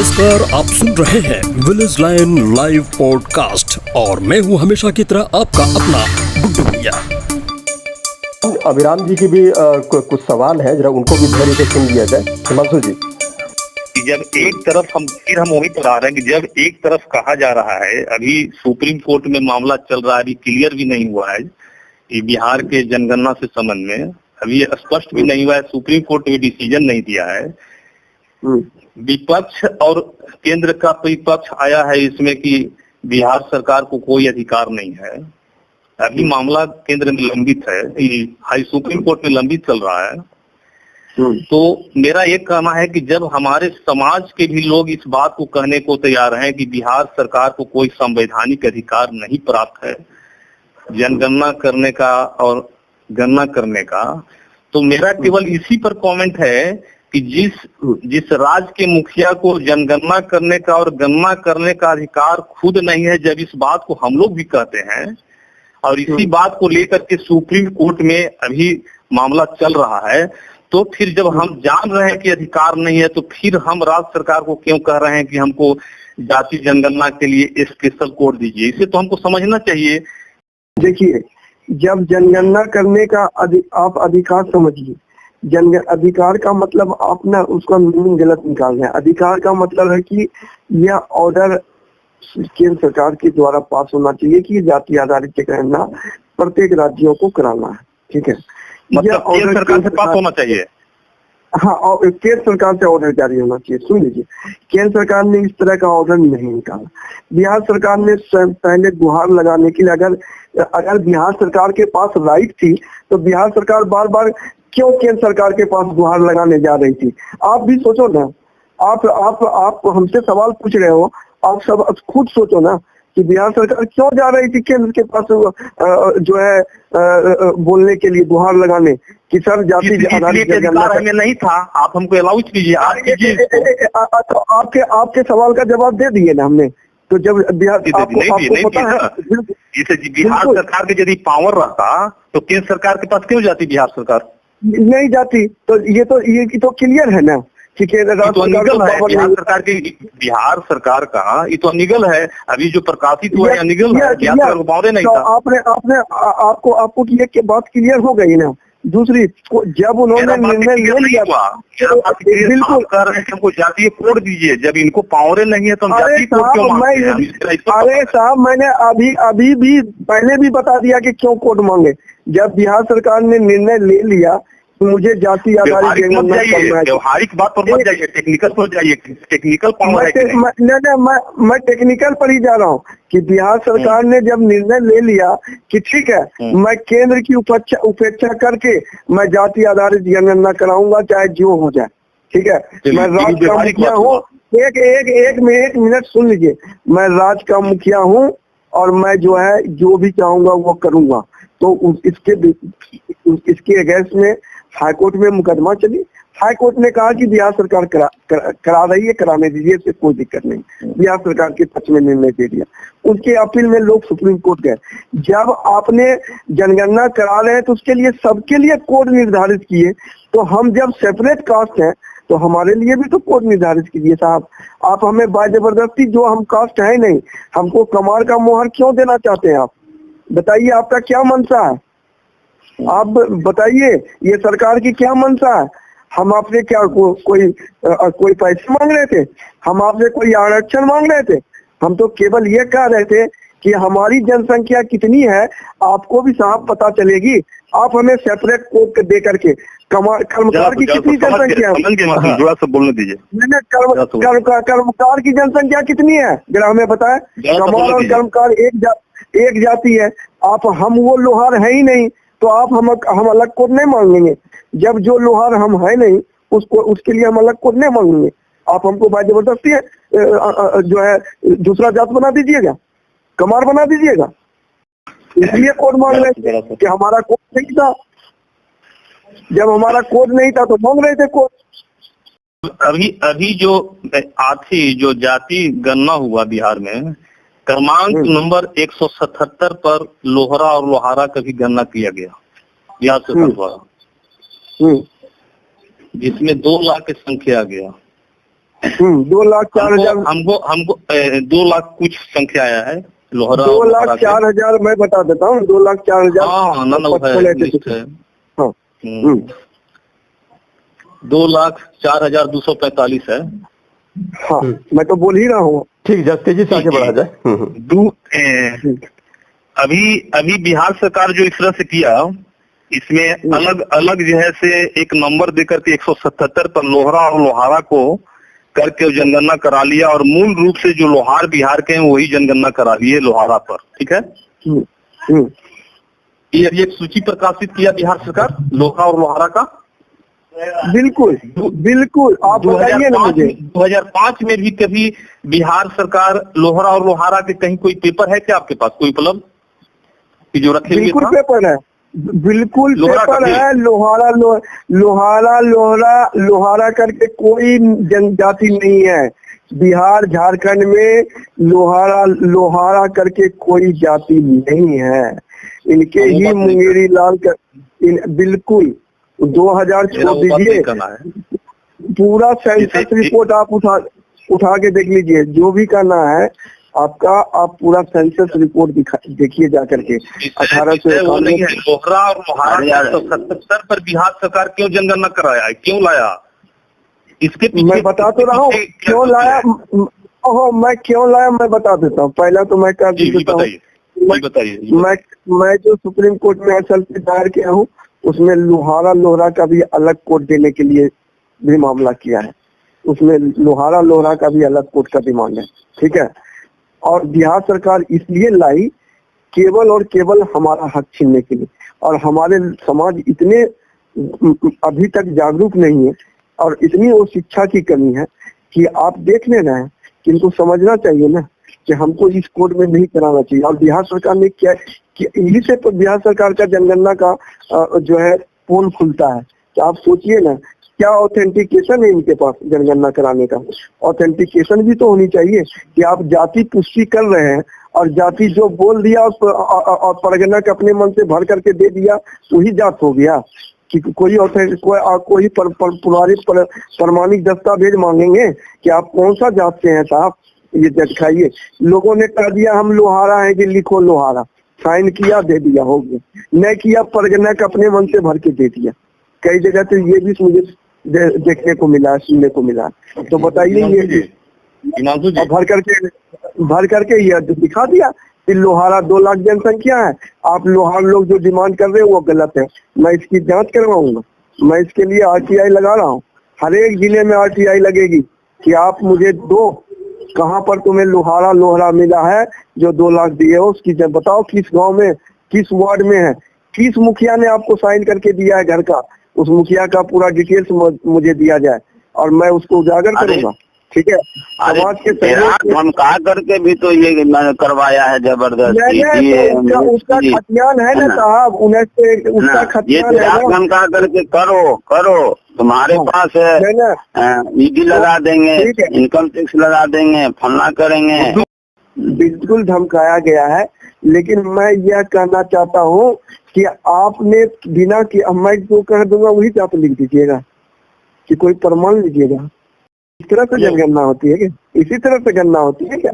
नमस्कार, आप सुन रहे हैं विलेज लाइन लाइव पॉडकास्ट और मैं हूं हमेशा की तरह आपका अपना गुड्डू भैया। अभिराम जी की भी कुछ सवाल है, जरा उनको भी धैर्य से सुन लिया जाए। हिमांशु जी, जब एक तरफ हम वही पर आ रहे हैं कि जब एक तरफ कहा जा रहा है, अभी सुप्रीम कोर्ट में मामला चल रहा है, अभी क्लियर भी नहीं हुआ है कि बिहार के जनगणना से संबंध में अभी स्पष्ट भी नहीं हुआ है, सुप्रीम कोर्ट ने डिसीजन नहीं दिया है। विपक्ष और केंद्र का विपक्ष आया है इसमें कि बिहार सरकार को कोई अधिकार नहीं है। अभी मामला केंद्र में लंबित है, हाई सुप्रीम कोर्ट में लंबित चल रहा है। तो मेरा ये कहना है कि जब हमारे समाज के भी लोग इस बात को कहने को तैयार हैं कि बिहार सरकार को कोई संवैधानिक अधिकार नहीं प्राप्त है जनगणना करने का और गणना करने का, तो मेरा केवल इसी पर कमेंट है कि जिस राज्य के मुखिया को जनगणना करने का और गणना करने का अधिकार खुद नहीं है, जब इस बात को हम लोग भी कहते हैं और इसी बात को लेकर के सुप्रीम कोर्ट में अभी मामला चल रहा है, तो फिर जब हम जान रहे हैं कि अधिकार नहीं है, तो फिर हम राज्य सरकार को क्यों कह रहे हैं कि हमको जाति जनगणना के लिए स्पेशल कोड दीजिए? इसे तो हमको समझना चाहिए। देखिए, जब जनगणना करने का आप अधिकार समझिए, अधिकार का मतलब आप ना उसका मीनिंग गलत निकाल रहे हैं। अधिकार का मतलब है कि यह ऑर्डर केंद्र सरकार के द्वारा पास होना चाहिए कि जाति आधारित जनगणना प्रत्येक राज्यों को कराना है, ठीक है। मतलब केंद्र सरकार से पास होना चाहिए। हाँ, और केंद्र सरकार से ऑर्डर जारी होना चाहिए। सुन लीजिए, केंद्र सरकार ने इस तरह का ऑर्डर नहीं निकाला। बिहार सरकार ने पहले गुहार लगाने के लिए, अगर बिहार सरकार के पास राइट थी तो बिहार सरकार बार बार क्यों केंद्र सरकार के पास गुहार लगाने जा रही थी? आप भी सोचो ना। आप हमसे सवाल पूछ रहे हो, आप सब खुद सोचो ना कि बिहार सरकार क्यों जा रही थी केंद्र के पास जो है बोलने के लिए, गुहार लगाने कि सर जाति आधारित में नहीं था। आप हमको अलाउ कीजिए, आपके सवाल का जवाब दे दिए ना हमने। तो जब बिहार आपको पता है, बिहार सरकार के यदि पावर रहता तो केंद्र सरकार के पास क्यों जाती? बिहार सरकार नहीं जाती। तो ये तो क्लियर है ना कि बिहार सरकार का ये तो अनिगल है। अभी जो प्रकाशित हुआ है अनिगल है, पावर नहीं था। आपको ये बात क्लियर हो गई ना। दूसरी, जब उन्होंने निर्णय ले लिया, बिल्कुल कह रहे हैं हमको जातीय कोड दीजिए, जब इनको पावर नहीं है तो हम जातीय कोड क्यों मांगते हैं? अरे साहब, मैंने अभी भी पहले भी बता दिया कि क्यों कोड मांगे। जब बिहार सरकार ने निर्णय ले लिया तो मुझे जाति आधारित व्यवहारिक बात पर मत जाइए, टेक्निकल पर जाइए। टेक्निकल पावर मैं टेक्निकल पर ही जा रहा हूँ कि बिहार सरकार ने जब निर्णय ले लिया कि ठीक है, मैं केंद्र की उपेक्षा करके मैं जाति आधारित जनगणना कराऊंगा, चाहे जो हो जाए, ठीक है। मैं राज्य का मुखिया हूँ। एक मिनट सुन लीजिए, मैं राज्य का मुखिया हूँ और मैं जो है जो भी चाहूंगा वो करूंगा। तो इसके अगेंस्ट में हाईकोर्ट में मुकदमा चली। हाईकोर्ट ने कहा कि बिहार सरकार करा रही है, कराने दीजिए, इससे कोई दिक्कत नहीं। बिहार सरकार के पक्ष में निर्णय दे दिया। उसके अपील में लोग सुप्रीम कोर्ट गए। जब आपने जनगणना करा रहे हैं तो उसके लिए सबके लिए कोड निर्धारित किए। तो हम जब सेपरेट कास्ट हैं तो हमारे लिए भी तो कोड निर्धारित कीजिए साहब। आप हमें बाय जबरदस्ती, जो हम कास्ट है नहीं, हमको कमार का मोहर क्यों देना चाहते हैं? आप बताइए, आपका क्या मंशा है? आप बताइए, ये सरकार की क्या मंशा है? हम आपसे क्या कोई पैसे मांग रहे थे? हम आपसे कोई आरक्षण मांग रहे थे? हम तो केवल ये कह रहे थे कि हमारी जनसंख्या कितनी है आपको भी साहब पता चलेगी। आप हमें सेपरेट कोड दे करके कर्मकार की कितनी जनसंख्या, बोलने दीजिए, कर्मकार की जनसंख्या कितनी है जरा हमें बताएं। कमार और कर्मकार एक जाति है। आप हम वो लोहार है ही नहीं, तो आप हम अलग कोड नहीं मांगेंगे। जब जो लोहार हम है नहीं उसके लिए हम अलग कोड नहीं मांगेंगे। आप हमको बाय जबरदस्ती जो है दूसरा जात बना दीजिएगा, कमार बना दीजिएगा, इसलिए कोड मांग रहे थे कि हमारा कोड नहीं था। जब हमारा कोड नहीं था तो मांग रहे थे कोड। अभी जो जाति गणना हुआ बिहार में, क्रमांक नंबर 177 पर लोहरा और लोहारा का भी गणना किया गया बिहार सरकार द्वारा, जिसमें 2 लाख की संख्या आ गया। 2,04,000 हमको हमको 2 लाख कुछ संख्या आया है लोहरा। 2,04,000 मैं बता देता हूँ। 2,04,000। हाँ ना लिस्ट है। हाँ 2,04,245 है। हाँ मैं तो बोल ही रहा हूँ। ठीक, जब तेजी से आगे बढ़ा जाए। अभी बिहार सरकार जो इस तरह से किया, इसमें अलग अलग जो है से एक नंबर देकर के 177 पर लोहरा और लोहारा को करके जनगणना करा लिया, और मूल रूप से जो लोहार बिहार के हैं वही जनगणना करा लिए लोहारा पर। ठीक है, ये एक सूची प्रकाशित किया बिहार सरकार लोहा और लोहारा का। बिल्कुल बिल्कुल, आप बताइए ना मुझे। 2005 में भी कभी बिहार सरकार लोहरा और लोहारा के कहीं कोई पेपर है क्या आपके पास कोई उपलब्ध कि जो रखे हुए? बिल्कुल पेपर है, बिल्कुल पेपर है। लोहारा करके कोई जनजाति नहीं है बिहार झारखंड में। लोहारा करके कोई जाति नहीं है। इनके ही मुंगेरी लाल बिल्कुल 2000 छोड़ दीजिए, पूरा सेंसस रिपोर्ट आप उठा के देख लीजिए। जो भी करना है आपका, आप पूरा सेंसस रिपोर्ट देखिए जा करके। 1800 लोहरा और लोहारा 177 पर बिहार सरकार क्यों जनगणना कराया है, क्यों लाया? इसके पीछे मैं बता तो रहा हूँ क्यों लाया। मैं क्यों लाया मैं बता देता हूँ। पहला तो मैं कर देता हूँ, मैं जो सुप्रीम कोर्ट में असल से दायर किया हूँ उसमें लोहरा का भी अलग कोर्ट देने के लिए भी मामला किया है। उसमें लोहरा का भी अलग कोर्ट का डिमांड है। ठीक है, और बिहार सरकार इसलिए लाई केवल और केवल हमारा हक छीनने के लिए। और हमारे समाज इतने अभी तक जागरूक नहीं है और इतनी वो शिक्षा की कमी है कि आप देख ले रहे हैं कि इनको समझना चाहिए ना कि हमको इस कोड में नहीं कराना चाहिए। और बिहार सरकार ने क्या यही से तो बिहार सरकार का जनगणना का जो है पोल खुलता है। तो आप सोचिए ना क्या ऑथेंटिकेशन है इनके पास जनगणना कराने का। ऑथेंटिकेशन भी तो होनी चाहिए कि आप जाति पुष्टि कर रहे हैं और जाति जो बोल दिया और परगना के अपने मन से भर करके दे दिया वही जात हो गया। कि कोई प्रमाणिक दस्तावेज मांगेंगे कि आप कौन सा जात से हैं साहब, ये दिखाइए। लोगों ने कह दिया हम लोहारा है कि लिखो लोहारा, साइन किया दे दिया, हो गया। नहीं किया परगना के अपने मन से भर के दे दिया। कई जगह तो ये भी मुझे देखने को मिला, सुनने को मिला। तो बताइए ये भर करके ये दिखा दिया कि लोहारा 2 लाख जनसंख्या है। आप लोहार लोग जो डिमांड कर रहे हैं वो गलत है। मैं इसकी जांच करवाऊंगा, मैं इसके लिए RTI लगा रहा हूँ। हर एक जिले में RTI लगेगी कि आप मुझे दो कहाँ पर तुम्हें लोहरा मिला है जो 2 लाख दिए हो, उसकी बताओ किस गांव में, किस वार्ड में है, किस मुखिया ने आपको साइन करके दिया है घर का। उस मुखिया का पूरा डिटेल्स मुझे दिया जाए और मैं उसको उजागर करूंगा। ठीक है, समाज के धमका करके भी तो ये करवाया है जबरदस्ती। तो उसका खतियान है ना साहब, उन्हें उसका खतियान है ना। धमका करके करो तुम्हारे पास है, ईडी लगा देंगे, इनकम टैक्स लगा देंगे, फलना करेंगे। बिल्कुल धमकाया गया है, लेकिन मैं यह कहना चाहता हूँ कि आपने बिना कि मैं जो कह दूंगा वही आप लिख दीजिएगा कि कोई प्रमाण लीजिएगा। इस तरह से जनगणना होती है क्या? इसी तरह से गणना होती है क्या?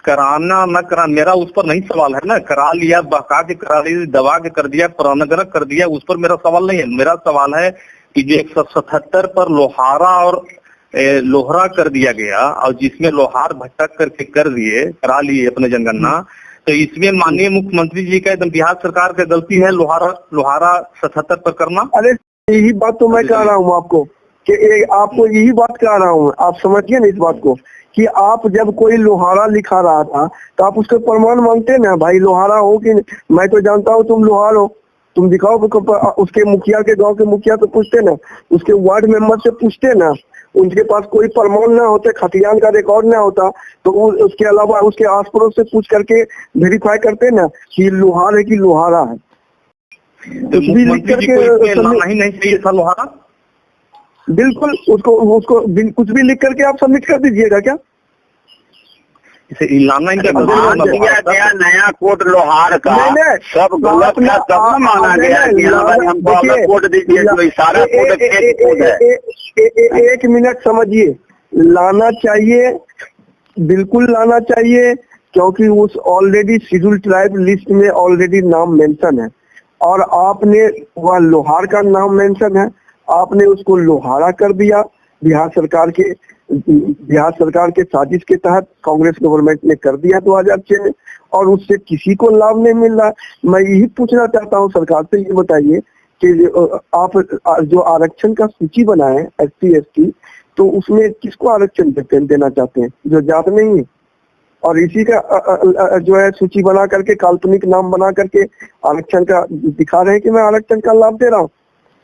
कराना न करा मेरा उस पर नहीं सवाल है ना। करा लिया, बहका के करा लिया, दबा के कर दिया, पुरानगरक कर दिया, उस पर मेरा सवाल नहीं है। मेरा सवाल है कि जो 177 पर लोहारा और लोहरा कर दिया गया और जिसमें लोहार भटक करके कर दिए, करा लिए अपने जनगणना, तो इसमें माननीय मुख्यमंत्री जी का एकदम बिहार सरकार का गलती है लोहारा 77 पर करना। अरे यही बात तो मैं कह रहा हूँ आपको कि आपको यही बात कह रहा हूँ। आप समझिए ना इस बात को कि आप जब कोई लोहारा लिखा रहा था तो आप उसके प्रमाण मांगते ना, भाई लोहारा हो कि मैं तो जानता हूँ तुम लोहार हो, तुम दिखाओ। उसके मुखिया के गांव के मुखिया से पूछते ना, उसके वार्ड मेंबर से पूछते ना, उनके पास कोई प्रमाण ना होते, खतियान का रिकॉर्ड ना होता तो उसके अलावा उसके आस पड़ोस से पूछ करके वेरीफाई करते ना कि लोहार है कि लोहारा है। तो भी लिख करके नहीं चाहिए था लोहारा। बिल्कुल उसको कुछ भी लिख करके आप सबमिट कर दीजिएगा क्या? इसे लाना इनका दिया गया नया कोड लोहार का सब गलत का सब माना गया कि हाँ भाई हमको अलग कोड दीजिए, जो सारा कोड फेक कोड है। एक मिनट समझिए, लाना चाहिए, बिल्कुल लाना चाहिए, क्योंकि उस ऑलरेडी शेड्यूल ट्राइब लिस्ट में ऑलरेडी नाम मेंशन है और आपने वह लोहार का नाम मेंशन है, आपने उसको लोहारा कर दिया। बिहार सरकार के साजिश के तहत कांग्रेस गवर्नमेंट ने कर दिया 2006 में, और उससे किसी को लाभ नहीं मिल रहा। मैं यही पूछना चाहता हूँ सरकार से, ये बताइए कि आप जो आरक्षण का सूची बनाए SC ST, तो उसमें किसको आरक्षण देना चाहते हैं जो जात नहीं है, और इसी का जो है सूची बना करके काल्पनिक नाम बना करके आरक्षण का दिखा रहे हैं कि मैं आरक्षण का लाभ दे रहा हूँ।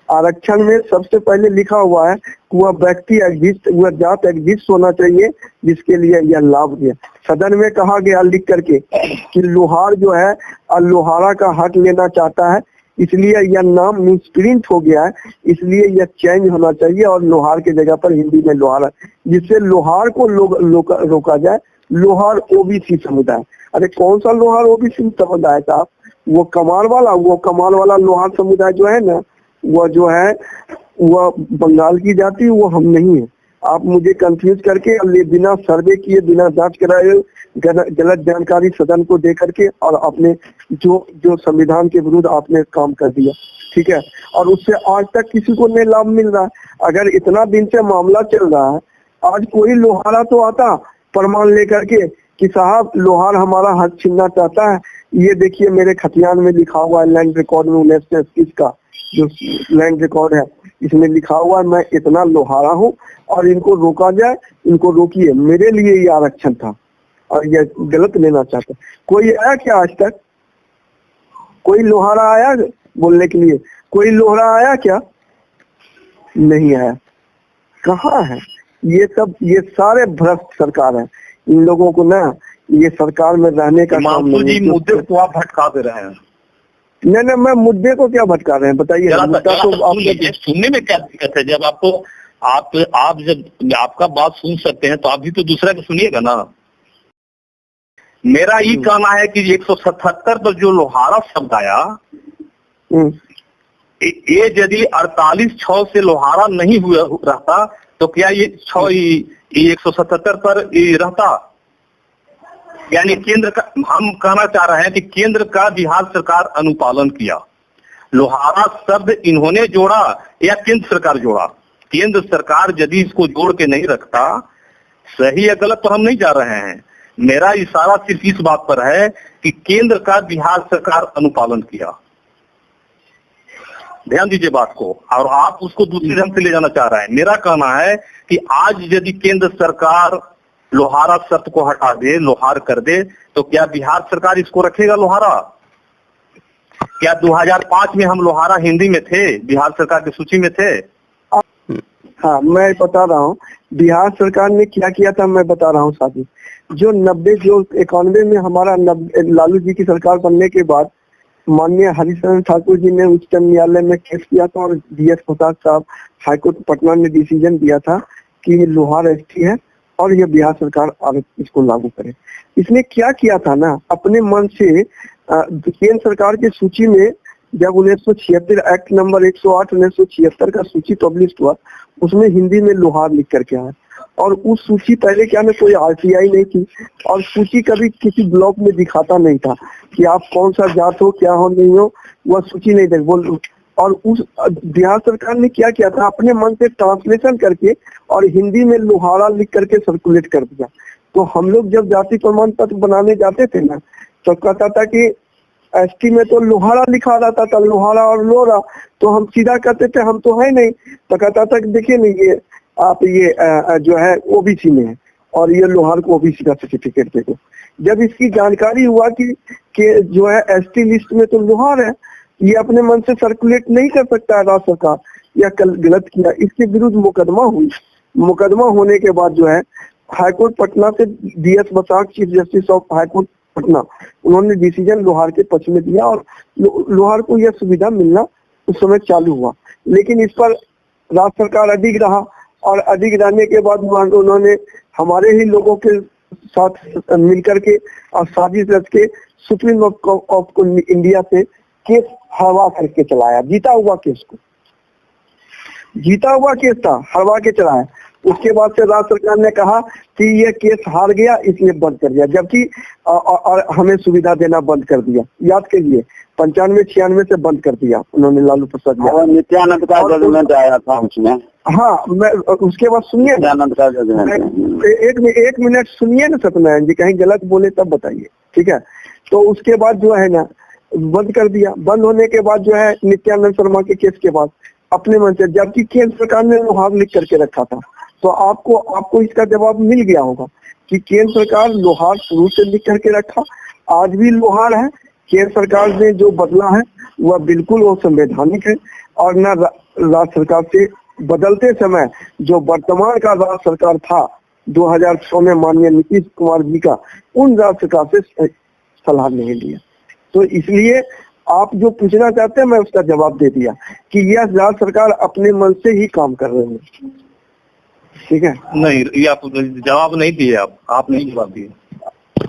आरक्षण में सबसे पहले लिखा हुआ है कि वह व्यक्ति एग्जिस्ट, वह जात एग्जिस्ट होना चाहिए जिसके लिए यह लाभ दिया। सदन में कहा गया लिख करके कि लोहार जो है लोहारा का हक लेना चाहता है, इसलिए यह नाम मिसप्रिंट हो गया है, इसलिए यह चेंज होना चाहिए और लोहार के जगह पर हिंदी में लोहारा, जिससे लोहार को रोका जाए। लोहार OBC समुदाय, अरे कौन सा लोहार OBC समुदाय साहब? वो कमार वाला लोहार समुदाय जो है ना, वह जो है वह बंगाल की जाति, वो हम नहीं है। आप मुझे कंफ्यूज करके बिना सर्वे किए, बिना जांच कराए गलत जानकारी सदन को दे करके और आपने जो संविधान के विरुद्ध आपने काम कर दिया, ठीक है, और उससे आज तक किसी को नहीं लाभ मिल रहा। अगर इतना दिन से मामला चल रहा है, आज कोई लोहारा तो आता प्रमाण लेकर के कि साहब लोहार हमारा हक छीनना चाहता है, ये देखिए मेरे खतियान में लिखा हुआ है, लैंड रिकॉर्ड में 1921 का जो लैंड रिकॉर्ड है, इसमें लिखा हुआ है मैं इतना लोहारा हूँ और इनको रोका जाए, इनको रोकिए, मेरे लिए ये आरक्षण था और ये गलत लेना चाहता। कोई आया क्या आज तक? कोई लोहारा आया बोलने के लिए? कोई लोहारा आया क्या? नहीं आया। कहाँ है ये सब? ये सारे भ्रष्ट सरकार है। इन लोगों को ना ये सरकार में रहने का काम नहीं। मुद्दे को आप भटका दे रहे हैं। नहीं, मैं मुद्दे को क्या भटका रहे हैं बताइए। तो सुनने में क्या दिक्कत है? जब आपको आप जब आपका बात सुन सकते हैं तो आप भी तो दूसरा को सुनिएगा ना। मेरा ये कहना है कि 177 पर जो लोहारा शब्द आया, ये यदि 48(6) से लोहारा नहीं हुआ रहता तो क्या ये 177 पर ये रहता? यानी केंद्र का, हम कहना चाह रहे हैं कि केंद्र का बिहार सरकार अनुपालन किया। लोहारा शब्द इन्होंने जोड़ा या केंद्र सरकार जोड़ा? केंद्र सरकार यदि इसको जोड़ के नहीं रखता, सही या गलत तो हम नहीं जा रहे हैं, मेरा इशारा सिर्फ इस बात पर है कि केंद्र का बिहार सरकार अनुपालन किया। ध्यान दीजिए बात को, और आप उसको दूसरे ढंग से ले जाना चाह रहे हैं। मेरा कहना है कि आज यदि केंद्र सरकार लोहारा शब्द को हटा दे, लोहार कर दे, तो क्या बिहार सरकार इसको रखेगा लोहारा? क्या 2005 में हम लोहारा हिंदी में थे, बिहार सरकार की सूची में थे? हाँ, मैं बता रहा हूँ बिहार सरकार ने क्या किया था, मैं बता रहा हूँ साथी। जो 91 में हमारा लालू जी की सरकार बनने के बाद माननीय हरिशरण ठाकुर जी ने उच्चतम न्यायालय में केस किया था और DS प्रसाद साहब हाईकोर्ट पटना ने डिसीजन दिया था कि ये लोहार ST है और ये बिहार सरकार इसको लागू करे। इसने क्या किया था ना, अपने मन से केंद्र सरकार की सूची में जब 1976 एक्ट नंबर 108 1976 का सूची पब्लिश हुआ, उसमें हिंदी में लोहार लिख करके आया। और उस सूची पहले क्या ना कोई RTI नहीं थी और सूची कभी किसी ब्लॉक में दिखाता नहीं था कि आप कौन सा जात हो, क्या हो, नहीं हो, वह सूची नहीं बोल। और उस बिहार सरकार ने क्या किया था, अपने मन से ट्रांसलेशन करके और हिंदी में लोहारा लिख करके सर्कुलेट कर दिया। तो हम लोग जब जाति प्रमाण पत्र बनाने जाते थे ना, तो कहता था कि ST में तो लोहारा लिखा रहता था, लोहारा और लोरा, तो हम सीधा कहते थे हम तो है नहीं। तो कहता था कि देखिए नहीं, ये आप ये जो है OBC में है और ये लोहार को OBC का सर्टिफिकेट दे दो। जब इसकी जानकारी हुआ कि जो है ST लिस्ट में तो लोहार है, ये अपने मन से सर्कुलेट नहीं कर सकता है राज्य सरकार, या गलत किया, इसके विरुद्ध मुकदमा हुई। मुकदमा होने के बाद जो है हाईकोर्ट पटना से DS Basak, chief justice of high court Patna, उन्होंने डिसीजन लोहार के पक्ष में दिया और लोहार को यह सुविधा मिलना उस समय चालू हुआ। लेकिन इस पर राज्य सरकार अडिग रहा और अडिग रहने के बाद उन्होंने हमारे ही लोगों के साथ मिलकर के और साजिश रच के सुप्रीम ऑफ इंडिया से केस हरवा करके चलाया। जीता हुआ केस था, हरवा के चलाया। उसके बाद से राज्य सरकार ने कहा कि ये केस हार गया इसलिए बंद कर दिया, जबकि और हमें सुविधा देना बंद कर दिया। याद करिए 95-96 से बंद कर दिया उन्होंने, लालू प्रसाद यादव। नित्यानंद का जजमेंट आया था उसमें। हाँ, मैं उसके बाद सुनिए एक मिनट सुनिए ना सत्यनारायण जी, कहीं गलत बोले तब बताइए, ठीक है। तो उसके बाद जो है ना बंद कर दिया। बंद होने के बाद जो है नित्यानंद शर्मा के केस के बाद अपने मन से, जबकि केंद्र सरकार ने लोहार लिख करके रखा था, तो आपको इसका जवाब मिल गया होगा कि केंद्र सरकार लोहार शुरू से लिख करके रखा, आज भी लोहार है। केंद्र सरकार ने जो बदला है वह बिल्कुल वो संवैधानिक है, और न राज्य सरकार से बदलते समय जो वर्तमान का राज्य सरकार था 2006 में माननीय नीतीश कुमार जी का, उन राज्य सरकार से सलाह नहीं लिया। तो इसलिए आप जो पूछना चाहते हैं मैं उसका जवाब दे दिया कि यह राज्य सरकार अपने मन से ही काम कर रहे हैं, ठीक है। नहीं, ये आप जवाब नहीं दिए, आप नहीं जवाब दिए।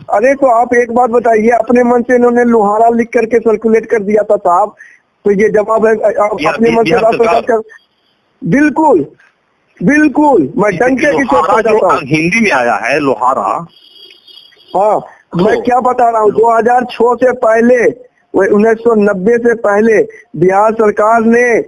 अरे तो आप एक बात बताइए, अपने मन से इन्होंने लोहारा लिख करके सर्कुलेट कर दिया था साहब, तो ये जवाब है अपने मन से राज्य सरकार कर। बिल्कुल बिल्कुल, मैं डंके की चोट पर जाता हूँ। हिंदी में आया है लोहारा। हाँ, मैं क्या बता रहा हूँ, 2006 से पहले, 1990 से पहले बिहार सरकार ने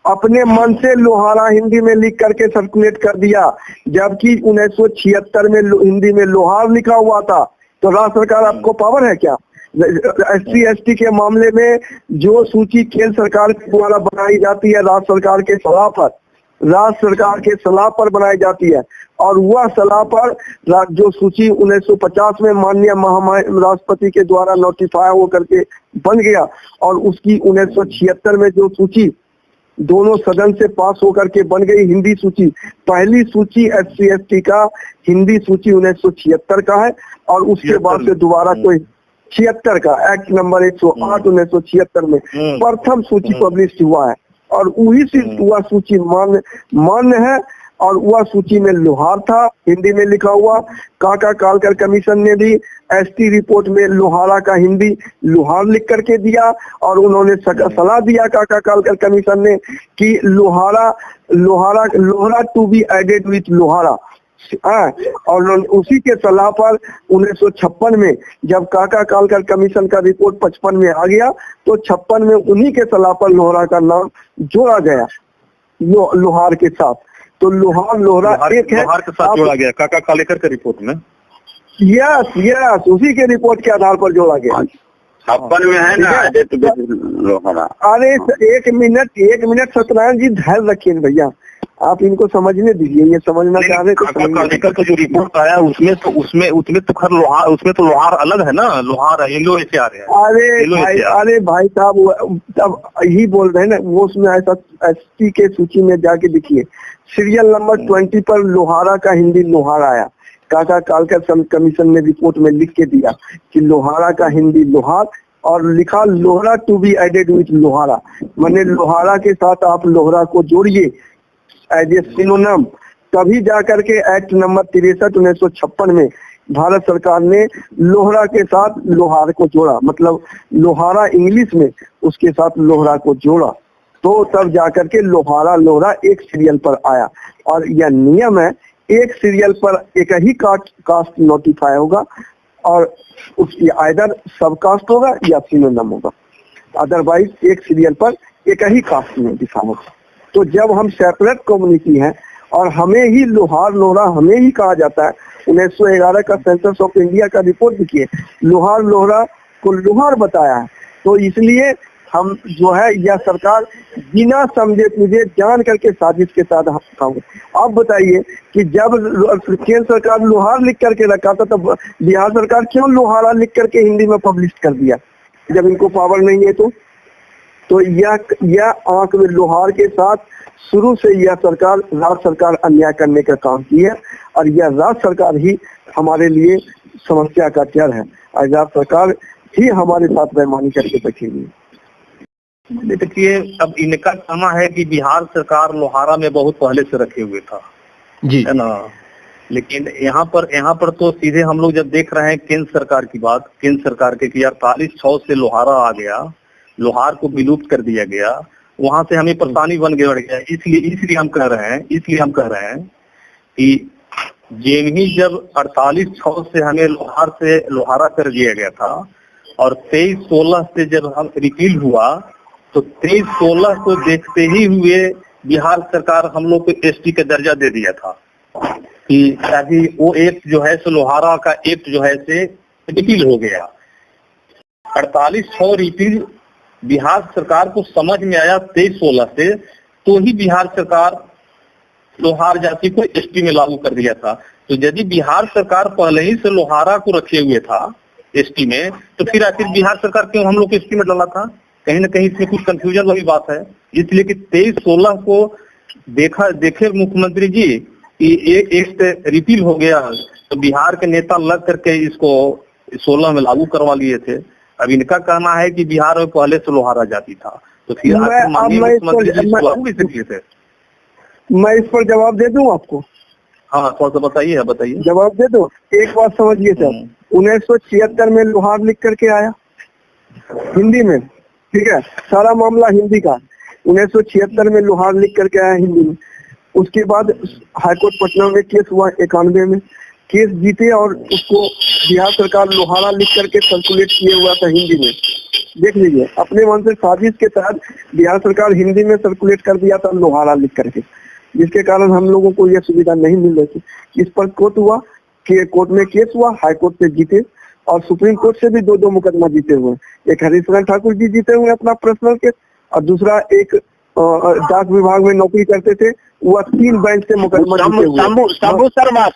अपने मन से लोहारा हिंदी में लिख करके सर्कुलेट कर दिया, जबकि 1976 में हिंदी में लोहार लिखा हुआ था। तो राज्य सरकार आपको पावर है क्या? SC/ST के मामले में जो सूची केंद्र सरकार के द्वारा बनाई जाती है, राज्य सरकार के सलाह पर बनाई जाती है, और वह सलाह पर जो सूची 1950 में माननीय राष्ट्रपति के द्वारा नोटिफाई हो करके बन गया, और उसकी 1976 में जो सूची दोनों सदन से पास होकर के बन गई हिंदी सूची, पहली सूची SC/ST का हिंदी सूची 1976 का है, और उसके बाद से दोबारा कोई 76 का एक्ट नंबर 108 1976 में प्रथम सूची पब्लिश हुआ है, और वही वह सूची मान्य है, और वह सूची में लोहार था हिंदी में लिखा हुआ। काका कालकर कमीशन ने भी ST रिपोर्ट में लोहारा का हिंदी लोहार लिख करके दिया, और उन्होंने सलाह दिया काका कालकर कमीशन ने कि Lohara to be added with Lohara. और उसी के सलाह पर 1956 में जब काका कालकर कमीशन का रिपोर्ट 55 में आ गया, तो 56 में उन्हीं के सलाह पर लोहारा का नाम जोड़ा गया लोहार के साथ। तो लोहारा एक है, लोहार के साथ जोड़ा गया काका कालेकर के रिपोर्ट में। यस, उसी के रिपोर्ट के आधार पर जोड़ा गया। 56 में है ना लोहारा। अरे एक मिनट सत्यनारायण जी धैर्य रखिए भैया, आप इनको समझने दीजिए, ये समझना चाह रहे तो जो रिपोर्ट आया उसमें तो खैर लोहार, उसमें तो लोहार अलग है ना, लोहार येलो ऐसे आ रहे हैं। अरे भाई साहब तब यही बोल रहे हैं ना, वो उसमें ऐसा ST के सूची में जाके देखिए, सीरियल नंबर 20 पर लोहारा का हिंदी लोहार आया। काका कालकर कमीशन ने रिपोर्ट में लिख के दिया कि लोहारा का हिंदी लोहार, और लिखा Lohara to be added with Lohara, माने लोहारा के साथ आप लोहारा को जोड़िए एज ए सिनोनिम। तभी जाकर के एक्ट नंबर 63 1956 में भारत सरकार ने लोहारा के साथ लोहार को जोड़ा, मतलब लोहारा इंग्लिश में उसके साथ लोहारा को जोड़ा, तो तब जाकर के लोहारा एक सीरियल पर आया। और यह नियम है, एक सीरियल पर एक ही कास्ट नोटिफाई होगा, और उसकी आइदर सब कास्ट होगा या सिनोनिम होगा, अदरवाइज एक सीरियल पर एक ही कास्ट नोटिफाई होगा। तो जब हम सेपरेट कम्युनिटी हैं और हमें ही लोहारा हमें ही कहा जाता है, 1911 का सेंसस ऑफ इंडिया का रिपोर्ट देखिए, लोहारा को लोहार बताया है। तो इसलिए हम जो है यह सरकार बिना समझे मुझे जान करके साजिश के साथ काम। आप बताइए कि जब केंद्र सरकार लोहार लिख करके रखा था, तब बिहार सरकार क्यों लोहारा लिख करके हिंदी में पब्लिश कर दिया, जब इनको पावर नहीं है? तो यह आंख में लोहार के साथ शुरू से यह सरकार राज्य सरकार अन्याय करने का काम की है, और यह राज्य सरकार ही हमारे लिए समस्या का जड़ है, और राज्य सरकार ही हमारे साथ बेईमानी करके बैठेगी। देखिए, अब इनका कहना है कि बिहार सरकार लोहारा में बहुत पहले से रखे हुए था जी, है ना। लेकिन यहाँ पर तो सीधे हम लोग जब देख रहे हैं केंद्र सरकार की बात, केंद्र सरकार के कि 4800 से लोहारा आ गया, लोहार को विलुप्त कर दिया गया, वहां से हमें परेशानी बन गया। इसलिए हम कह रहे हैं कि जेमही जब 4800 से हमें लोहारा कर दिया गया था और 2316 से जब हम रिपील हुआ तो 2316 को देखते ही हुए बिहार सरकार हम लोग को एसटी का दर्जा दे दिया था कि ताकि वो एक्ट जो है सो लोहारा का एक्ट जो है से रिपील हो गया। 4800 रिपील बिहार सरकार को समझ में आया 2316 से, तो ही बिहार सरकार लोहार जाति को एसटी में लागू कर दिया था। तो यदि बिहार सरकार पहले ही से लोहारा को रखे हुए था एसटी में, तो फिर आखिर बिहार सरकार क्यों हम लोग को एसटी में डाला था? कहीं ना कहीं इसमें कुछ कंफ्यूजन वाली बात है। इसलिए कि 2316 को देखे मुख्यमंत्री जी कि एक रिपील हो गया तो बिहार के नेता लग करके इसको 16 में लागू करवा लिए थे। अब इनका कहना है कि बिहार में पहले से लोहारा जाति था, तो फिर माननीय मुख्यमंत्री जी इसको लागू कैसे किए थे? मैं इस पर जवाब दे दूं आपको? हाँ, थोड़ा सा बताइए। जवाब दे दो। एक बात समझिए सर, 1976 में लोहार लिख करके आया हिंदी में, ठीक है, सारा मामला हिंदी का। 1976 में लोहार लिख करके आया हिंदी में। उसके बाद हाईकोर्ट पटना में केस हुआ 91 में, केस जीते और उसको बिहार सरकार लोहारा लिख करके सर्कुलेट किए हुआ था हिंदी में। देख लीजिए, अपने मन से साजिश के तहत बिहार सरकार हिंदी में सर्कुलेट कर दिया था लोहारा लिख करके, जिसके कारण हम लोगों को यह सुविधा नहीं मिल रही थी। इस पर कोर्ट हुआ, कोर्ट में केस हुआ, हाई कोर्ट से जीते और सुप्रीम कोर्ट से भी 2 मुकदमा जीते हुए। एक हरीश ठाकुर जी जीते हुए अपना पर्सनल केस, और दूसरा एक डाक विभाग में नौकरी करते थे, वह 3 बेंच से मुकदमा जीते हुए। शंभू शर्मा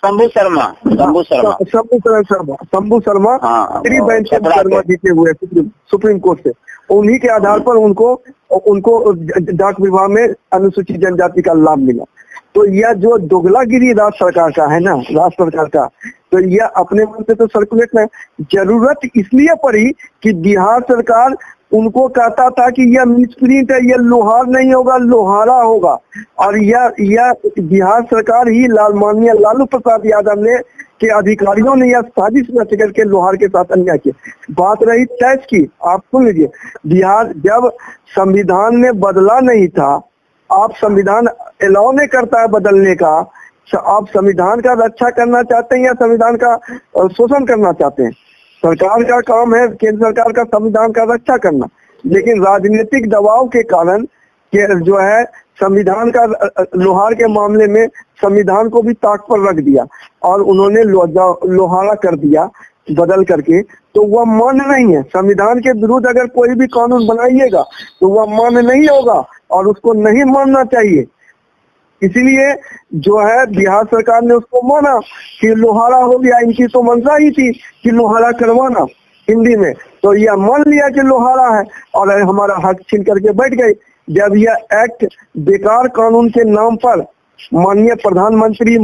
3 बेंच से मुकदमा जीते हुए सुप्रीम कोर्ट से। उन्हीं के आधार पर उनको डाक विभाग में अनुसूचित जनजाति का लाभ मिला। तो यह जो दोगलागिरी राज्य सरकार का है ना, राज्य सरकार का, तो यह अपने मन से तो सर्कुलेट है। जरूरत इसलिए पड़ी कि बिहार सरकार उनको कहता था कि यह मिसप्रिंट है, यह लोहार नहीं होगा, लोहारा होगा। और यह बिहार सरकार ही माननीय लालू प्रसाद यादव ने के अधिकारियों ने यह साजिश रच करके लोहार के साथ अन्याय किया। बात रही टैक्स की, आप सुन लीजिए, बिहार जब संविधान में बदला नहीं था, आप संविधान अलाउ नहीं करता है बदलने का, आप संविधान का रक्षा करना चाहते हैं या संविधान का शोषण करना चाहते हैं? सरकार का काम है, केंद्र सरकार का संविधान का रक्षा करना, लेकिन राजनीतिक दबाव के कारण जो है संविधान का लोहार के मामले में संविधान को भी ताक पर रख दिया और उन्होंने लोहारा कर दिया बदल करके। तो वह मान्य नहीं है। संविधान के विरुद्ध अगर कोई भी कानून बनाइएगा तो वह मान्य नहीं होगा और उसको नहीं मानना चाहिए। इसलिए जो है बिहार सरकार ने उसको माना कि लोहारा हो गया। इनकी तो मंशा ही थी कि लोहारा करवाना हिंदी में, तो यह मान लिया कि लोहारा है और हमारा हक छीन करके बैठ गए। जब यह एक्ट बेकार कानून के नाम पर माननीय प्रधानमंत्री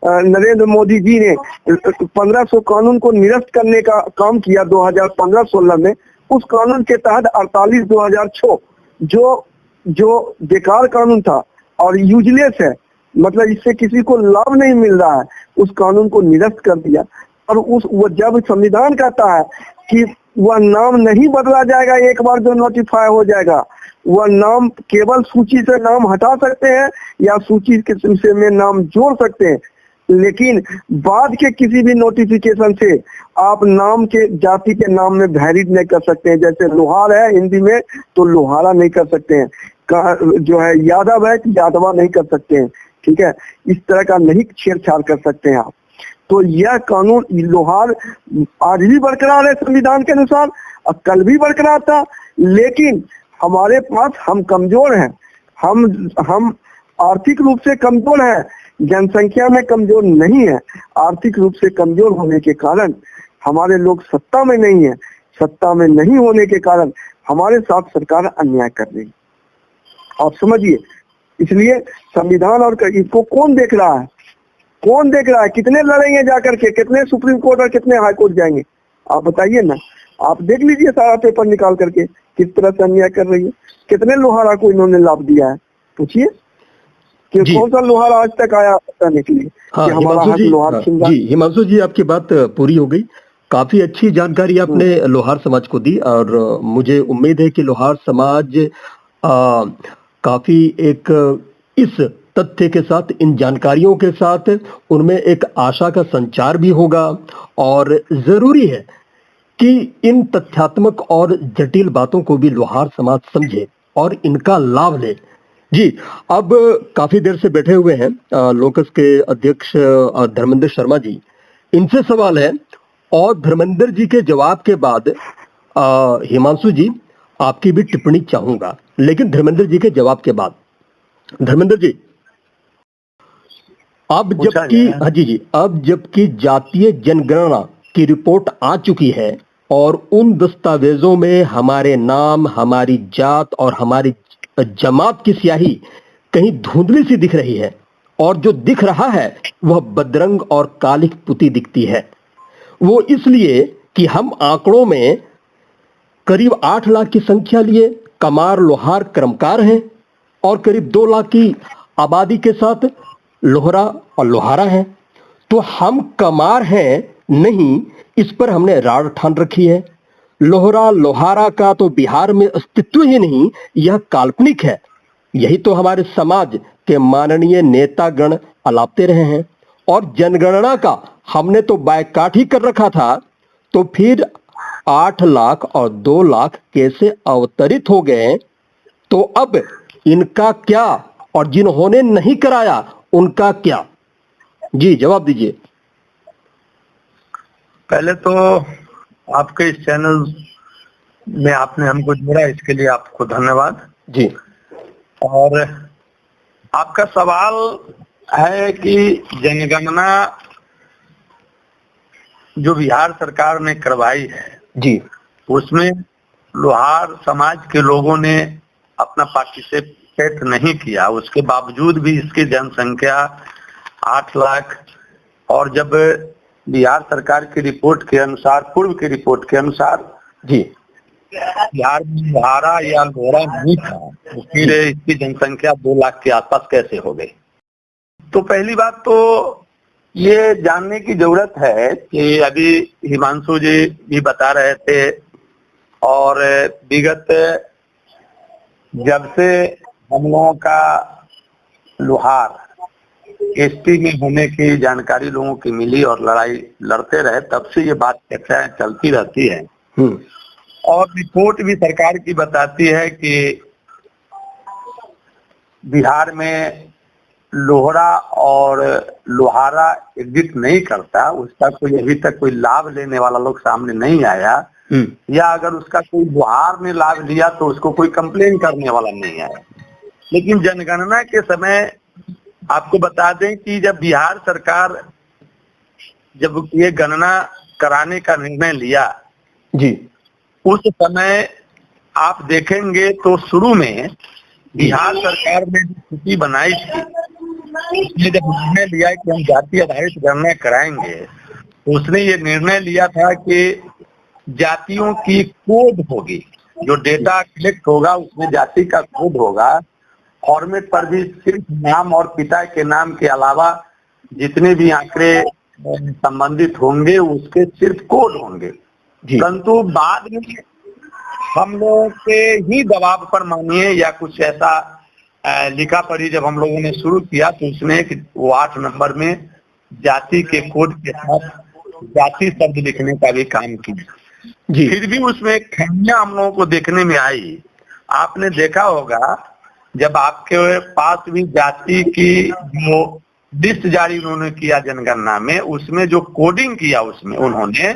नरेंद्र मोदी जी ने 1500 कानून को निरस्त करने का काम किया 2015-16 में, उस कानून के तहत 48/2006 जो बेकार कानून था और यूजलेस है, मतलब इससे किसी को लाभ नहीं मिल रहा है, उस कानून को निरस्त कर दिया। और वो जब संविधान कहता है कि वह नाम नहीं बदला जाएगा, एक बार जो नोटिफाई हो जाएगा, वह नाम केवल सूची से नाम हटा सकते हैं या सूची से में नाम जोड़ सकते हैं, लेकिन बाद के किसी भी नोटिफिकेशन से आप नाम के जाति के नाम में वैलिड नहीं कर सकते हैं। जैसे लोहार है हिंदी में तो लोहारा नहीं कर सकते हैं, जो है यादव है यादवा नहीं कर सकते हैं, ठीक है, इस तरह का नहीं छेड़छाड़ कर सकते हैं आप। तो यह कानून लोहार आज भी बरकरार है संविधान के अनुसार और कल भी बरकरार था, लेकिन हमारे पास हम कमजोर हैं, हम आर्थिक रूप से कमजोर हैं, जनसंख्या में कमजोर नहीं है। आर्थिक रूप से कमजोर होने के कारण हमारे लोग सत्ता में नहीं है, सत्ता में नहीं होने के कारण हमारे साथ सरकार अन्याय कर रही है, आप समझिए। इसलिए संविधान और इसको कौन देख रहा है, कौन देख रहा है? कितने लड़ेंगे जाकर के, कितने सुप्रीम कोर्ट और कितने हाई कोर्ट जाएंगे, आप बताइए ना। आप देख लीजिए सारा पेपर निकाल करके किस तरह से अन्याय कर रही है, कितने लोहारा को इन्होंने लाभ दिया है, पूछिए। कि जी। कौन सा लोहार आज तक आया बताने के लिए हाँ कि हमारा हिमांशु हक जी, लोहार छीन रहा है। जी हिमांशु जी, आपकी बात पूरी हो गई। काफी अच्छी जानकारी आपने लोहार समाज को दी और मुझे उम्मीद है कि लोहार समाज काफी एक इस तथ्य के साथ, इन जानकारियों के साथ उनमें एक आशा का संचार भी होगा। और जरूरी है कि इन तथ्यात्मक और जटिल बातों को भी लोहार समाज समझे और इनका लाभ ले। जी, अब काफी देर से बैठे हुए हैं लोकस के अध्यक्ष धर्मेंद्र शर्मा जी। इनसे सवाल है और धर्मेंद्र जी के जवाब के बाद हिमांशु जी आपकी भी टिप्पणी चाहूंगा, लेकिन धर्मेंद्र जी के जवाब के बाद। धर्मेंद्र जी, अब जबकि हाँ जी जी, अब जबकि जातीय जनगणना की रिपोर्ट आ चुकी है और उन दस्तावेजों में हमारे नाम, हमारी जात और हमारी जमात की स्याही कहीं धुंधली सी दिख रही है, और जो दिख रहा है वह बदरंग और कालिक पुती दिखती है। वो इसलिए कि हम आंकड़ों में करीब 8 लाख की संख्या लिए कमार लोहार कर्मकार हैं और करीब 2 लाख की आबादी के साथ लोहरा और लोहारा है। तो हम कमार हैं नहीं, इस पर हमने राड़ ठान रखी है। लोहरा लोहारा का तो बिहार में अस्तित्व ही नहीं, यह काल्पनिक है। यही तो हमारे समाज के माननीय नेतागण अलापते रहे हैं। और जनगणना का हमने तो बायकाट ही कर रखा था, तो फिर 8 लाख और 2 लाख कैसे अवतरित हो गए? तो अब इनका क्या और जिन्होंने नहीं कराया उनका क्या? जी जवाब दीजिए। पहले तो आपके इस चैनल में आपने हमको जोड़ा, इसके लिए आपको धन्यवाद जी। और आपका सवाल है कि जनगणना जो बिहार सरकार ने करवाई है जी, उसमें लोहार समाज के लोगों ने अपना पार्टिसिपेट नहीं किया। उसके बावजूद भी इसकी जनसंख्या 8 लाख, और जब बिहार सरकार की रिपोर्ट के अनुसार, पूर्व की रिपोर्ट के अनुसार जी, बिहार में लोहारा या लोहरा नहीं था, फिर इसकी जनसंख्या 2 लाख के आसपास कैसे हो गई? तो पहली बात तो ये जानने की जरूरत है कि अभी हिमांशु जी भी बता रहे थे, और विगत जब से हम लोगों का लोहार एसटी में होने की जानकारी लोगों की मिली और लड़ाई लड़ते रहे, तब से ये बात चर्चाएं चलती रहती है। और रिपोर्ट भी सरकार की बताती है कि बिहार में लोहरा और लोहारा एग्जिस्ट नहीं करता, उसका कोई अभी तक कोई लाभ लेने वाला लोग सामने नहीं आया, या अगर उसका कोई लोहार ने लाभ लिया तो उसको कोई कंप्लेन करने वाला नहीं आया। लेकिन जनगणना के समय आपको बता दें कि जब बिहार सरकार जब ये गणना कराने का निर्णय लिया जी, उस समय आप देखेंगे तो शुरू में बिहार सरकार ने जो स्थिति बनाई थी, उसने जब निर्णय लिया कि हम जाति आधारित गणना कराएंगे, तो उसने ये निर्णय लिया था कि जातियों की कोड होगी, जो डेटा कलेक्ट होगा उसमें जाति का कोड होगा। फॉर्मेट पर भी सिर्फ नाम और पिता के नाम के अलावा जितने भी आंकड़े संबंधित होंगे उसके सिर्फ कोड होंगे। परंतु बाद में हम लोगों के ही दबाव पर मानिए या कुछ ऐसा लिखा पढ़ी जब हम लोगों ने शुरू किया, तो उसने वो 8 नंबर में जाति के कोड के साथ जाति शब्द लिखने का भी काम किया। फिर भी उसमें खामियां हम लोगों को देखने में आई। आपने देखा होगा जब आपके पास भी जाति की जो लिस्ट जारी उन्होंने किया जनगणना में, उसमें जो कोडिंग किया उसमें उन्होंने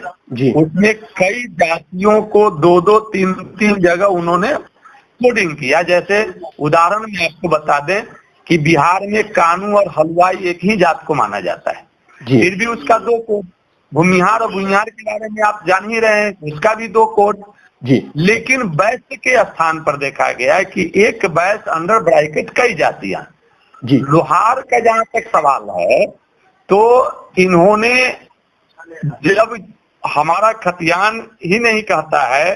उसमें कई जातियों को 2-2, 3-3 जगह उन्होंने कोडिंग किया। जैसे उदाहरण में आपको बता दें कि बिहार में कानू और हलवाई एक ही जात को माना जाता है, फिर भी उसका 2 कोड। भूमिहार और भूमिहार के बारे में आप जान ही रहे हैं, उसका भी 2 कोड। लेकिन वैश्य के स्थान पर देखा गया है कि एक वैश्य अंडर ब्रैकेट कई जातियां। लोहार का जहां तक सवाल है, तो इन्होंने जब हमारा खतियान ही नहीं कहता है,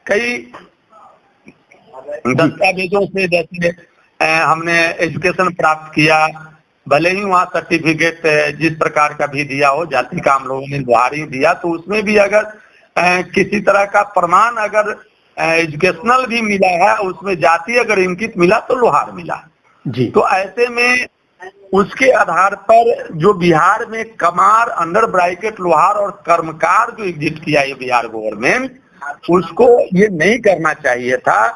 कई दस्तावेजों से, जैसे हमने एजुकेशन प्राप्त किया, भले ही वहाँ सर्टिफिकेट जिस प्रकार का भी दिया हो, जाति का हम लोगों ने लोहार ही दिया, तो उसमें भी अगर किसी तरह का प्रमाण अगर एजुकेशनल भी मिला है, उसमें जाति अगर इंकित मिला तो लोहार मिला जी। तो ऐसे में उसके आधार पर जो बिहार में कमार, अंडर ब्रैकेट लोहार और कर्मकार जो एग्जिट किया है बिहार गवर्नमेंट, उसको ये नहीं करना चाहिए था।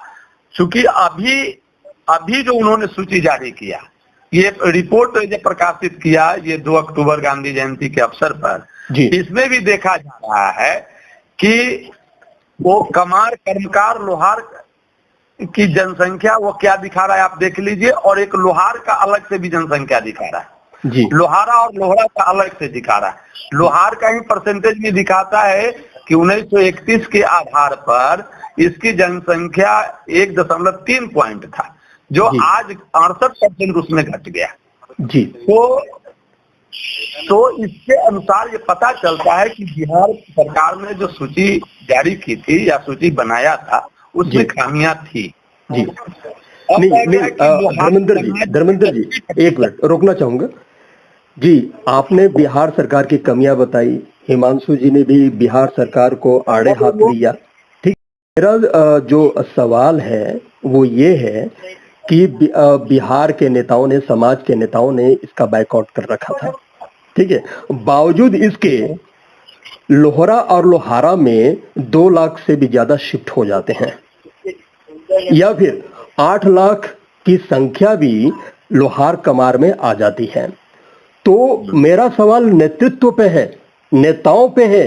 क्योंकि अभी जो उन्होंने सूची जारी किया, ये रिपोर्ट जो प्रकाशित किया ये 2 अक्टूबर गांधी जयंती के अवसर पर, इसमें भी देखा जा रहा है कि वो कमार, कर्मकार, लोहार की जनसंख्या वो क्या दिखा रहा है आप देख लीजिए, और एक लोहार का अलग से भी जनसंख्या दिखा रहा है जी। लोहारा और लोहरा का अलग से दिखा रहा है। लोहार का ही परसेंटेज में दिखाता है कि 1931 के आधार पर इसकी जनसंख्या 1.3 पॉइंट था, जो आज 68% उसमें घट गया जी। तो इसके अनुसार ये पता चलता है कि बिहार सरकार ने जो सूची जारी की थी या सूची बनाया था उसमें खामियां थी जी। धर्मेंद्र जी एक मिनट रोकना चाहूंगा जी। आपने बिहार सरकार की कमियां बताई, हिमांशु जी ने भी बिहार सरकार को आड़े हाथ लिया, ठीक। मेरा जो सवाल है वो ये है कि बिहार के नेताओं ने, समाज के नेताओं ने इसका बायकॉट कर रखा था, ठीक है। बावजूद इसके लोहरा और लोहारा में 2 लाख से भी ज्यादा शिफ्ट हो जाते हैं, या फिर 8 लाख की संख्या भी लोहार कमार में आ जाती है। तो मेरा सवाल नेतृत्व पे है, नेताओं पे है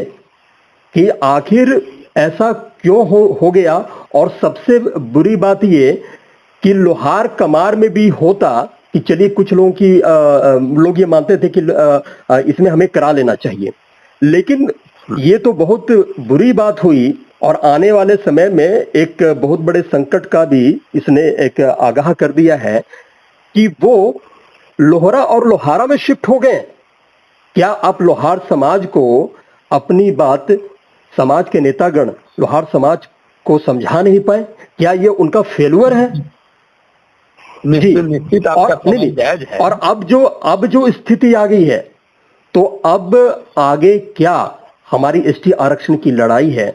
कि आखिर ऐसा क्यों हो गया। और सबसे बुरी बात ये कि लोहार कमार में भी होता कि चलिए कुछ लोगों की लोग ये मानते थे कि इसमें हमें करा लेना चाहिए, लेकिन ये तो बहुत बुरी बात हुई और आने वाले समय में एक बहुत बड़े संकट का भी इसने एक आगाह कर दिया है कि वो लोहरा और लोहारा में शिफ्ट हो गए। क्या आप लोहार समाज को अपनी बात, समाज के नेतागण लोहार समाज को समझा नहीं पाए? क्या ये उनका फेलुअर है? निश्चित आपका सवाल जायज है। और अब जो स्थिति आ गई है, तो अब आगे क्या हमारी एसटी आरक्षण की लड़ाई है,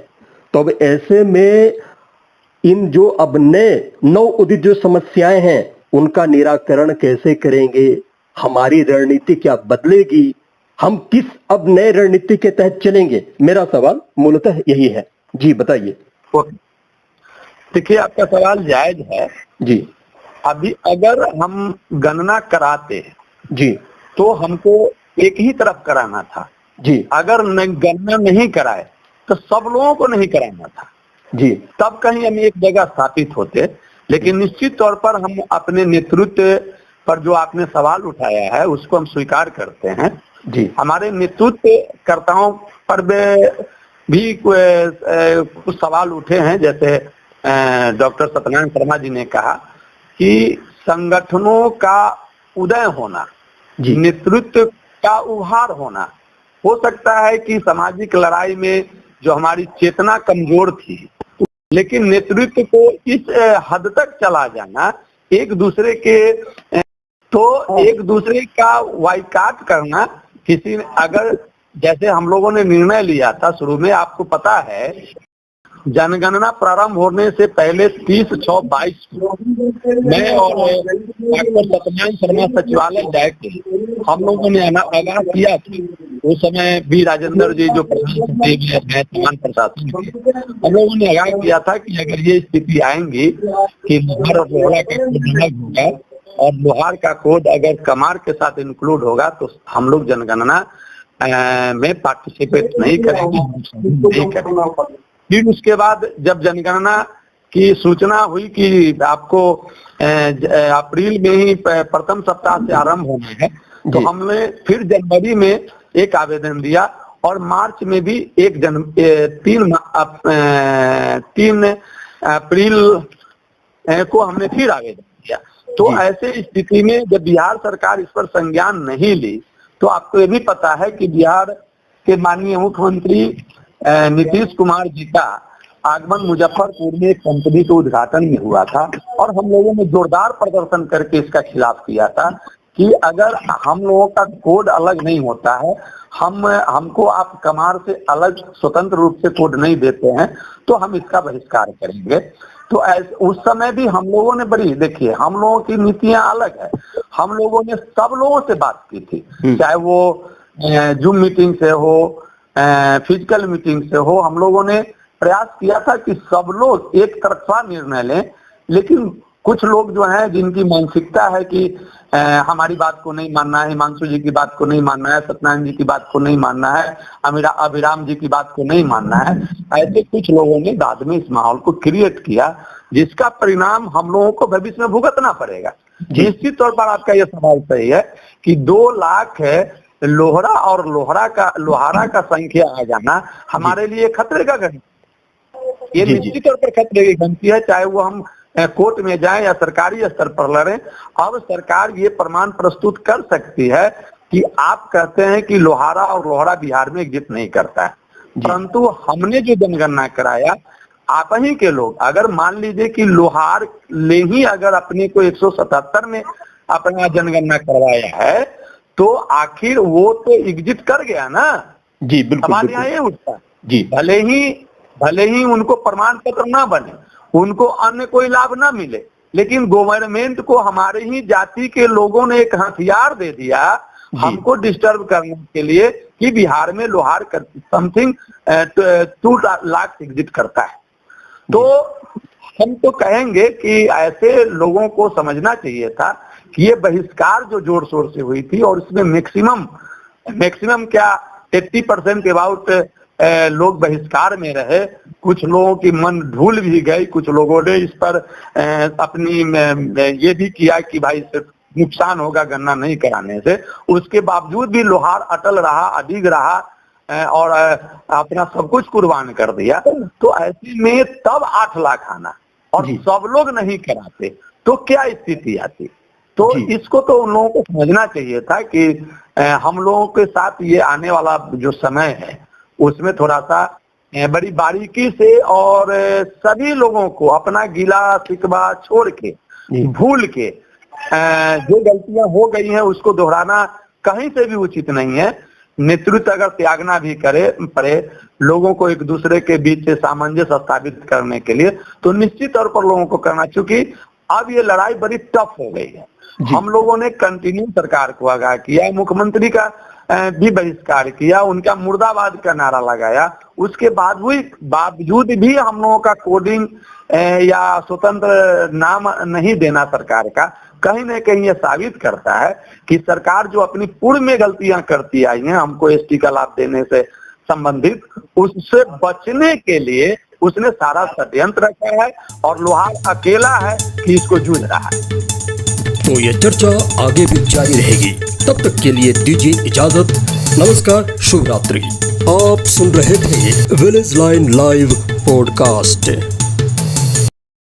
तो अब ऐसे में इन जो अब नए नव उदित जो समस्याएं हैं उनका निराकरण कैसे करेंगे? हमारी रणनीति क्या बदलेगी? हम किस अब नए रणनीति के तहत चलेंगे? मेरा सवाल मूलतः यही है जी, बताइए। देखिए आपका सवाल जायज है जी। अभी अगर हम गणना कराते जी तो हमको एक ही तरफ कराना था जी। अगर गणना नहीं कराए तो सब लोगों को नहीं कराना था जी, तब कहीं हम एक जगह स्थापित होते। लेकिन निश्चित तौर पर हम अपने नेतृत्व पर जो आपने सवाल उठाया है उसको हम स्वीकार करते हैं जी। हमारे नेतृत्व कर्ताओं पर भी कुछ सवाल उठे हैं, जैसे डॉक्टर सत्यनारायण शर्मा जी ने कहा कि संगठनों का उदय होना, नेतृत्व का उभार होना, हो सकता है कि सामाजिक लड़ाई में जो हमारी चेतना कमजोर थी, लेकिन नेतृत्व को इस हद तक चला जाना, एक दूसरे का वाइकाट करना, किसी ने अगर जैसे हम लोगों ने निर्णय लिया था शुरू में, आपको पता है जनगणना प्रारंभ होने से पहले 30/6/22 को मैं और डॉक्टर सत्यनारायण शर्मा सचिवालय गए थे। हम लोगों ने आगाह किया था, उस समय भी राजेंद्र जी जो प्रधान सचिव है समान प्रशासन के, हम लोगों ने आगाह किया था कि अगर ये स्थिति आएंगी कि लोहार और लोहरा का कोड अलग होगा और लोहार का कोड अगर कमार के साथ इंक्लूड होगा तो हम लोग जनगणना में पार्टिसिपेट नहीं करेंगे। फिर उसके बाद जब जनगणना की सूचना हुई कि आपको अप्रैल में ही प्रथम सप्ताह से आरंभ होना है, तो हमने फिर जनवरी में एक आवेदन दिया और मार्च में भी 3 अप्रैल को हमने फिर आवेदन दिया। तो ऐसे स्थिति में जब बिहार सरकार इस पर संज्ञान नहीं ली, तो आपको ये भी पता है कि बिहार के माननीय मुख्यमंत्री नीतीश कुमार जी का आगमन मुजफ्फरपुर में एक कंपनी के उद्घाटन में हुआ था और हम लोगों ने जोरदार प्रदर्शन करके इसका खिलाफ किया था कि अगर हम लोगों का कोड अलग नहीं होता है, हमको आप कमार से अलग स्वतंत्र रूप से कोड नहीं देते हैं तो हम इसका बहिष्कार करेंगे। तो उस समय भी हम लोगों ने देखिए हम लोगों की नीतियां अलग है, हम लोगों ने सब लोगों से बात की थी, चाहे वो जूम मीटिंग से हो, फिजिकल मीटिंग से हो, हम लोगों ने प्रयास किया था कि सब लोग एक तरफा निर्णय लें। लेकिन कुछ लोग जो हैं जिनकी मानसिकता है कि हमारी बात को नहीं मानना है, हिमांशु जी की बात को नहीं मानना है, सत्यनारायण जी की बात को नहीं मानना है, अभिराम जी की बात को नहीं मानना है, ऐसे कुछ लोगों ने बाद में इस माहौल को क्रिएट किया जिसका परिणाम हम लोगों को भविष्य में भुगतना पड़ेगा। निश्चित तौर पर आपका यह सवाल सही है कि 2 लाख है लोहरा और लोहारा का संख्या आ जाना हमारे लिए खतरे का घंटी, ये निश्चित तौर पर खतरे की घंटी है। चाहे वो हम कोर्ट में जाएं या सरकारी स्तर पर लड़ें, अब सरकार ये प्रमाण प्रस्तुत कर सकती है कि आप कहते हैं कि लोहारा और लोहरा बिहार में एग्जिस्ट नहीं करता है, परंतु हमने जो जनगणना कराया आप ही के लोग, अगर मान लीजिए कि लोहार ले ही अगर अपने को 177 में अपना जनगणना करवाया है तो आखिर वो तो एग्जिट कर गया ना। जी बिल्कुल, हमारे यहाँ ये उठता जी, भले ही उनको प्रमाण पत्र ना बने, उनको अन्य कोई लाभ ना मिले, लेकिन गवर्नमेंट को हमारे ही जाति के लोगों ने एक हथियार दे दिया हमको डिस्टर्ब करने के लिए कि बिहार में लोहार समथिंग 2 लाख एग्जिट करता है। तो हम तो कहेंगे कि ऐसे लोगों को समझना चाहिए था कि ये बहिष्कार जो जोर शोर से हुई थी और इसमें मैक्सिमम क्या 80% के अबाउट लोग बहिष्कार में रहे, कुछ लोगों की मन भूल भी गई, कुछ लोगों ने इस पर अपनी ये भी किया कि भाई नुकसान होगा गणना नहीं कराने से, उसके बावजूद भी लोहार अटल रहा, अडिग रहा और अपना सब कुछ कुर्बान कर दिया। तो ऐसे में तब 8 लाख आना और सब लोग नहीं कराते तो क्या स्थिति आती। तो इसको तो उन लोगों को समझना चाहिए था कि हम लोगों के साथ ये आने वाला जो समय है उसमें थोड़ा सा बड़ी बारीकी से और सभी लोगों को अपना गिला शिकवा छोड़ के भूल के जो गलतियां हो गई हैं उसको दोहराना कहीं से भी उचित नहीं है। नेतृत्व अगर त्यागना भी पड़े लोगों को एक दूसरे के बीच सामंजस्य स्थापित करने के लिए तो निश्चित तौर पर लोगों को करना, क्योंकि अब ये लड़ाई बड़ी टफ हो गई है। हम लोगों ने कंटिन्यू सरकार को आगाह किया, मुख्यमंत्री का भी बहिष्कार किया, उनका मुर्दाबाद का नारा लगाया, उसके बावजूद भी हम लोगों का कोडिंग या स्वतंत्र नाम नहीं देना सरकार का कहीं न कहीं ये साबित करता है कि सरकार जो अपनी पूर्व में गलतियां करती आई हैं हमको एसटी का लाभ देने से संबंधित, उससे बचने के लिए उसने सारा षड्यंत्र रखा है और लोहार अकेला है कि इसको जूझ रहा है। तो ये चर्चा आगे भी जारी रहेगी, तब तक के लिए दीजिए इजाजत। नमस्कार, शुभ रात्रि। आप सुन रहे थे विलेज लाइन लाइव पॉडकास्ट।